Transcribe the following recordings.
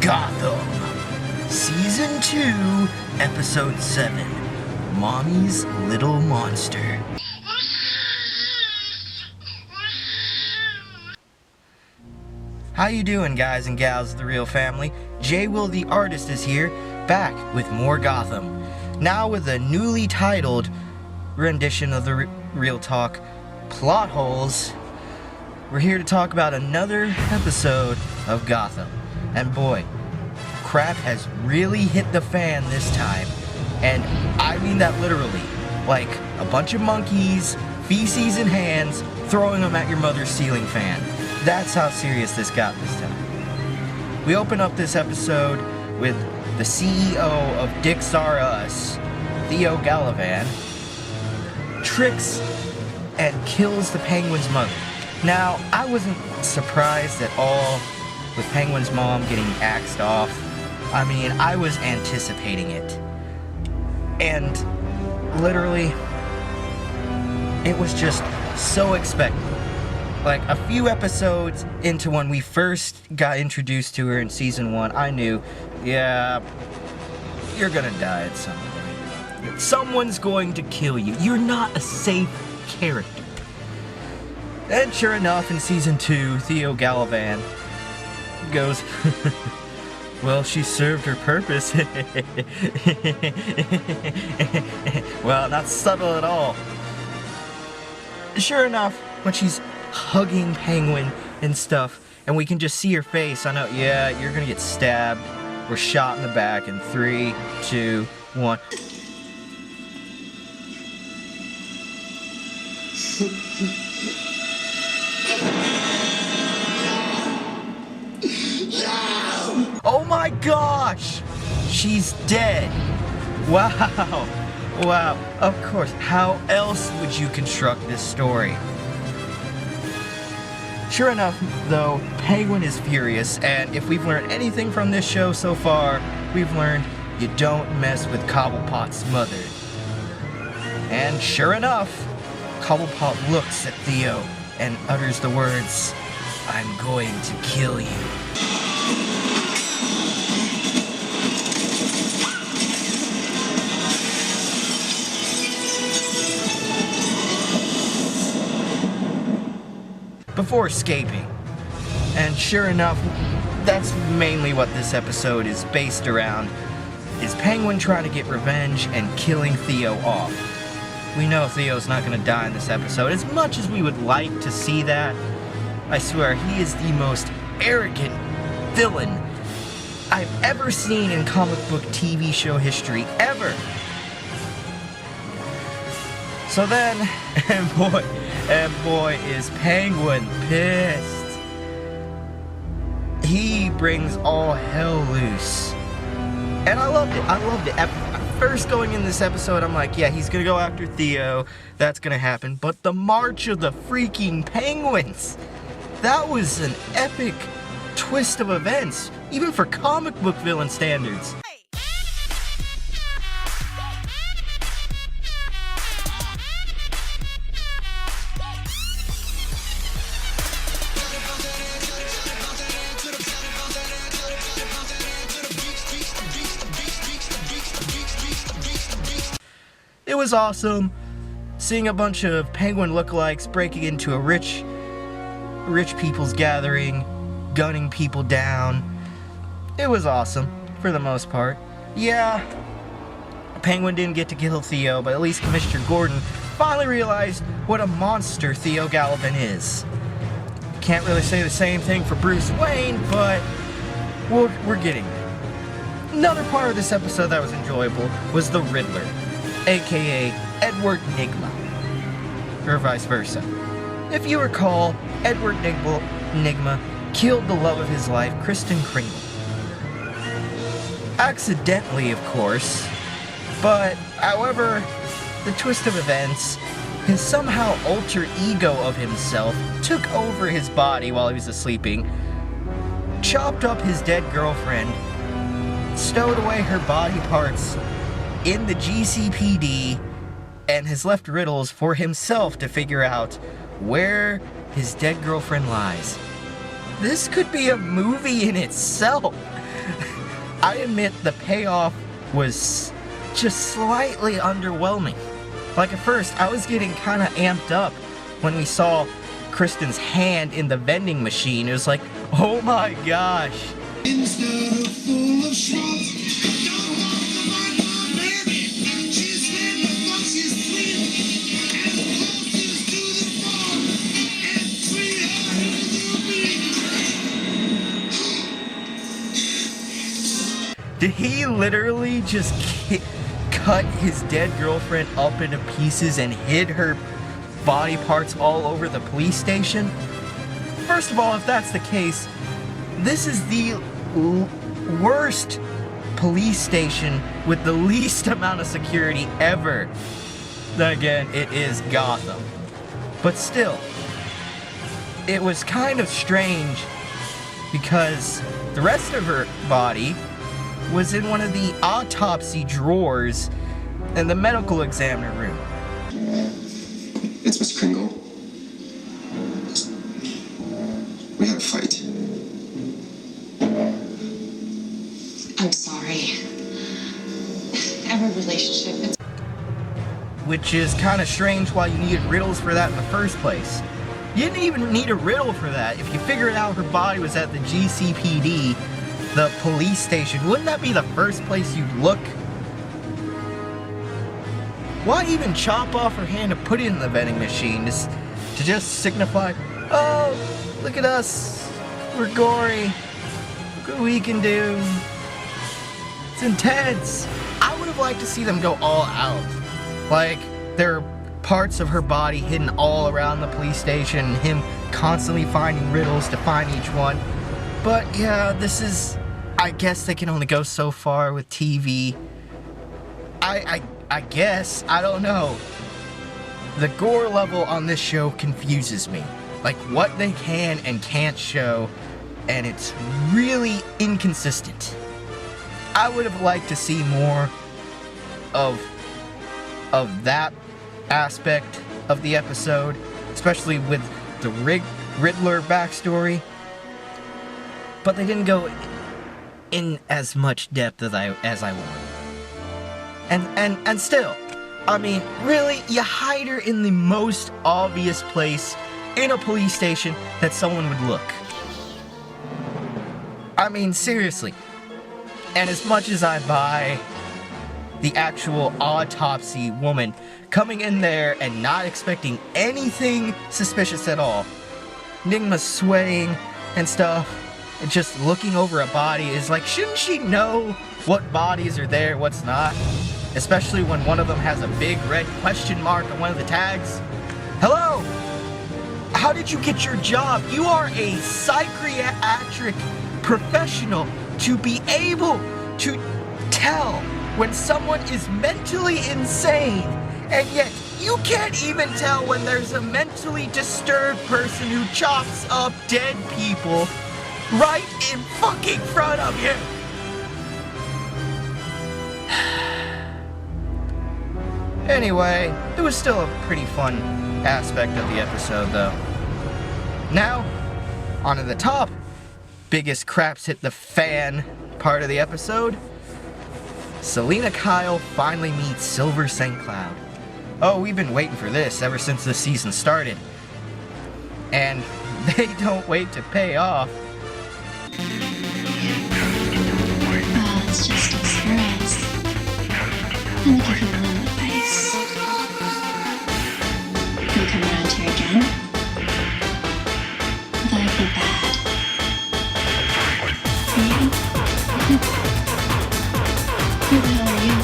Gotham, Season 2, Episode 7, Mommy's Little Monster. How you doing, guys and gals of the real family? J-wil the artist is here, back with more Gotham. Now with a newly titled rendition of the Real Talk Plot Holes. We're here to talk about another episode of Gotham. And boy, crap has really hit the fan this time. And I mean that literally. Like a bunch of monkeys, feces in hands, throwing them at your mother's ceiling fan. That's how serious this got this time. We open up this episode with the CEO of Dicks R Us, Theo Galavan, tricks and kills the Penguin's mother. Now, I wasn't surprised at all with Penguin's mom getting axed off. I mean, I was anticipating it. And literally, it was just so expected. Like, a few episodes into when we first got introduced to her in Season 1, I knew, yeah, you're gonna die at some point. Someone's going to kill you. You're not a safe character. And sure enough, in Season 2, Theo Galavan goes, well, she served her purpose. Well, not subtle at all. Sure enough, when she's hugging Penguin and stuff, and we can just see her face, I know, yeah, you're gonna get stabbed or shot in the back in 3, 2, 1. Oh my gosh! She's dead! Wow! Wow, of course. How else would you construct this story? Sure enough, though, Penguin is furious, and if we've learned anything from this show so far, we've learned you don't mess with Cobblepot's mother. And sure enough, Cobblepot looks at Theo and utters the words, I'm going to kill you. Before escaping. And sure enough, that's mainly what this episode is based around, is Penguin trying to get revenge and killing Theo off. We know Theo's not going to die in this episode, as much as we would like to see that. I swear, he is the most arrogant villain I've ever seen in comic book TV show history, ever. So then, and boy is Penguin pissed. He brings all hell loose. And I loved it. At first going in this episode, I'm like, yeah, he's gonna go after Theo. That's gonna happen. But the March of the freaking Penguins, that was an epic twist of events, even for comic book villain standards. It was awesome seeing a bunch of Penguin lookalikes breaking into a rich people's gathering, gunning people down. It was awesome, for the most part. Yeah, Penguin didn't get to kill Theo, but at least Commissioner Gordon finally realized what a monster Theo Galavan is. Can't really say the same thing for Bruce Wayne, but we're getting there. Another part of this episode that was enjoyable was the Riddler, aka Edward Nygma, or vice versa. If you recall, Edward Nygma killed the love of his life, Kristen Kringle. Accidentally, of course, but however, the twist of events, his somehow alter ego of himself took over his body while he was sleeping, chopped up his dead girlfriend, stowed away her body parts in the GCPD, and has left riddles for himself to figure out where his dead girlfriend lies. This could be a movie in itself. I admit the payoff was just slightly underwhelming. Like at first, I was getting kind of amped up when we saw Kristen's hand in the vending machine. It was like, oh my gosh. Instead of full of schmaltz, don't walk the right baby. She's sweet, the fuck she's sweet. As closest to the farm, and sweetheart to me. Did he literally just cut his dead girlfriend up into pieces and hid her body parts all over the police station? First of all, if that's the case, this is the worst police station with the least amount of security ever. Then again, it is Gotham. But still, it was kind of strange because the rest of her body was in one of the autopsy drawers in the medical examiner room. It's Miss Kringle. We had a fight. I'm sorry. Every relationship, Which is kind of strange why you needed riddles for that in the first place. You didn't even need a riddle for that. If you figured out her body was at the GCPD, the police station, wouldn't that be the first place you'd look? Why even chop off her hand and put it in the vending machine to just signify, oh, look at us, we're gory, look what we can do. It's intense. I would have liked to see them go all out. Like, there are parts of her body hidden all around the police station, and him constantly finding riddles to find each one. But yeah, this is, I guess they can only go so far with TV. I guess, I don't know. The gore level on this show confuses me. Like what they can and can't show, and it's really inconsistent. I would have liked to see more of that aspect of the episode, especially with the Riddler backstory. But they didn't go in as much depth as I wanted. And still, I mean, really, you hide her in the most obvious place in a police station that someone would look. I mean, seriously. And as much as I buy the actual autopsy woman coming in there and not expecting anything suspicious at all, Nigma's swaying and stuff, and just looking over a body is like, shouldn't she know what bodies are there, what's not? Especially when one of them has a big red question mark on one of the tags. Hello? How did you get your job? You are a psychiatric professional to be able to tell when someone is mentally insane, and yet you can't even tell when there's a mentally disturbed person who chops up dead people right in fucking front of you. Anyway, it was still a pretty fun aspect of the episode, though. Now, on to the top. Biggest craps hit the fan part of the episode. Selena Kyle finally meets Silver St. Cloud. Oh, we've been waiting for this ever since the season started. And they don't wait to pay off. well, it's just us for us. Let me give you a little advice. You come around here again, that'd be bad. For you? Who the hell are you?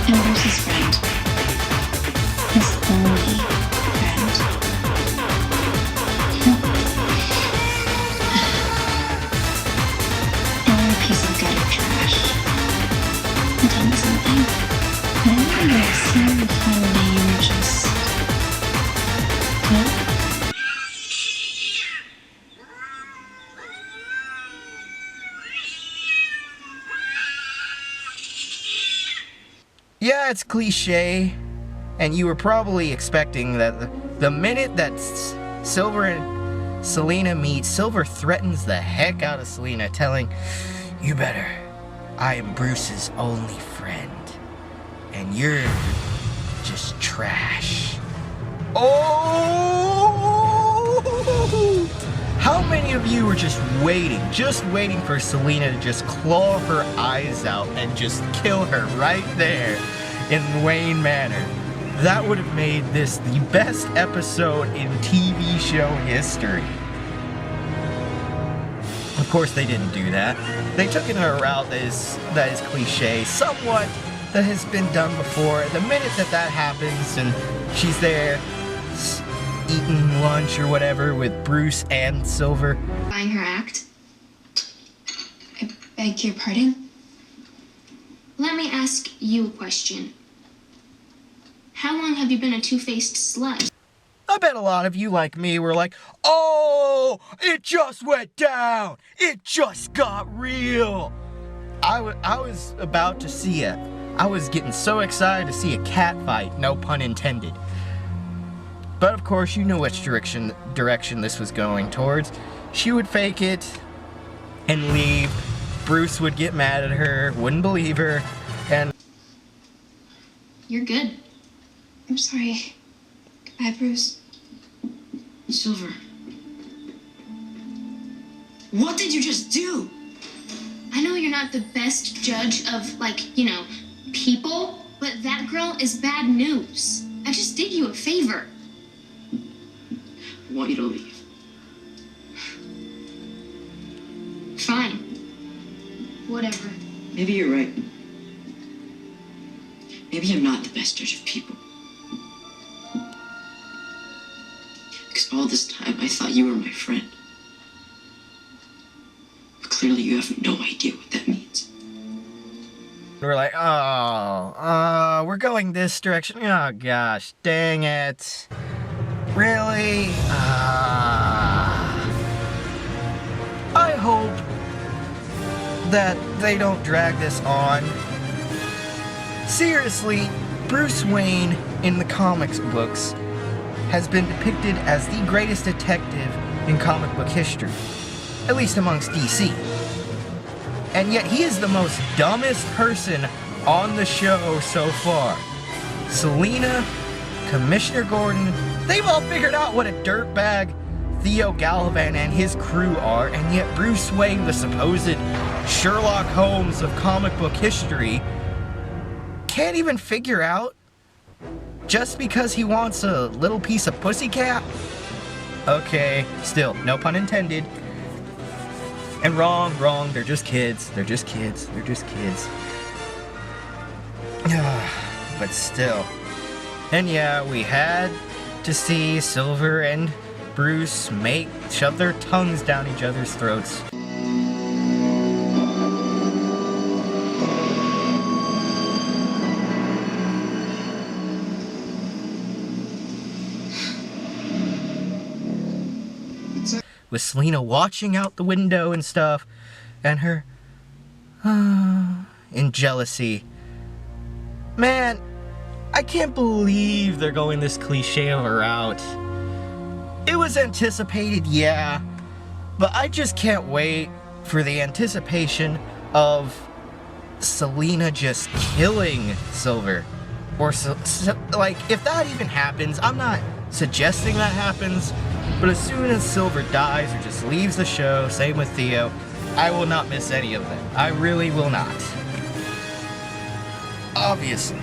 And where's his friend? His only friend. And you're a piece of gutter trash. And tell me something. Whenever you're seeing fun, you're just good. Yeah, it's cliche, and you were probably expecting that the minute that Silver and Selena meet, Silver threatens the heck out of Selena, telling, You better. I am Bruce's only friend. And you're just trash. Oh! How many of you were just waiting for Selena to just claw her eyes out and just kill her right there in Wayne Manor? That would have made this the best episode in TV show history. Of course they didn't do that. They took it in a route that is cliche, somewhat that has been done before. The minute that happens and she's there eating lunch or whatever with Bruce and Silver. Buying her act? I beg your pardon? Let me ask you a question. How long have you been a two-faced slut? I bet a lot of you like me were like, oh, it just went down. It just got real. I was about to see it. I was getting so excited to see a cat fight, no pun intended. But of course, you knew which direction this was going towards. She would fake it and leave. Bruce would get mad at her, wouldn't believe her, and... You're good. I'm sorry. Goodbye, Bruce. Silver. What did you just do? I know you're not the best judge of, like, you know, people, but that girl is bad news. I just did you a favor. I want you to leave. Fine. Whatever. Maybe you're right. Maybe I'm not the best judge of people. Because all this time I thought you were my friend. But clearly you have no idea what that means. we're like, we're going this direction. Oh gosh, dang it. Really? I hope that they don't drag this on. Seriously, Bruce Wayne in the comics books has been depicted as the greatest detective in comic book history, at least amongst DC. And yet he is the most dumbest person on the show so far. Selena, Commissioner Gordon, they've all figured out what a dirtbag Theo Gallivan and his crew are, and yet Bruce Wayne, the supposed Sherlock Holmes of comic book history, can't even figure out just because he wants a little piece of pussycat? Okay, still, no pun intended. And wrong, they're just kids. They're just kids. But still. And yeah, we had to see Silver and Bruce shove their tongues down each other's throats. With Selena watching out the window and stuff, and her in jealousy. Man, I can't believe they're going this cliche of a route. It was anticipated, yeah, but I just can't wait for the anticipation of Selena just killing Silver. Or, like, if that even happens, I'm not suggesting that happens, but as soon as Silver dies or just leaves the show, same with Theo, I will not miss any of them. I really will not. Obviously.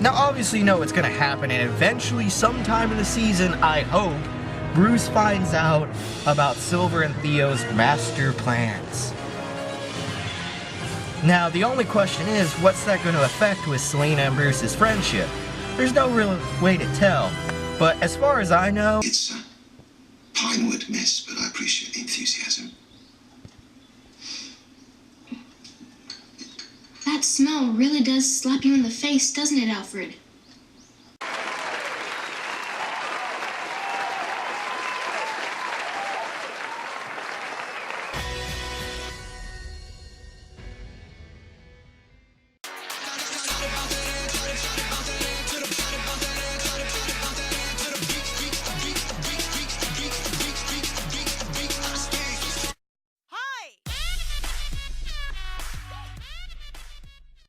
Now, obviously, you know what's gonna happen, and eventually, sometime in the season, I hope, Bruce finds out about Silver and Theo's master plans. Now, the only question is, what's that gonna affect with Selena and Bruce's friendship? There's no real way to tell, but as far as I know... It's a Pinewood mess, but I appreciate the enthusiasm. That smell really does slap you in the face, doesn't it, Alfred?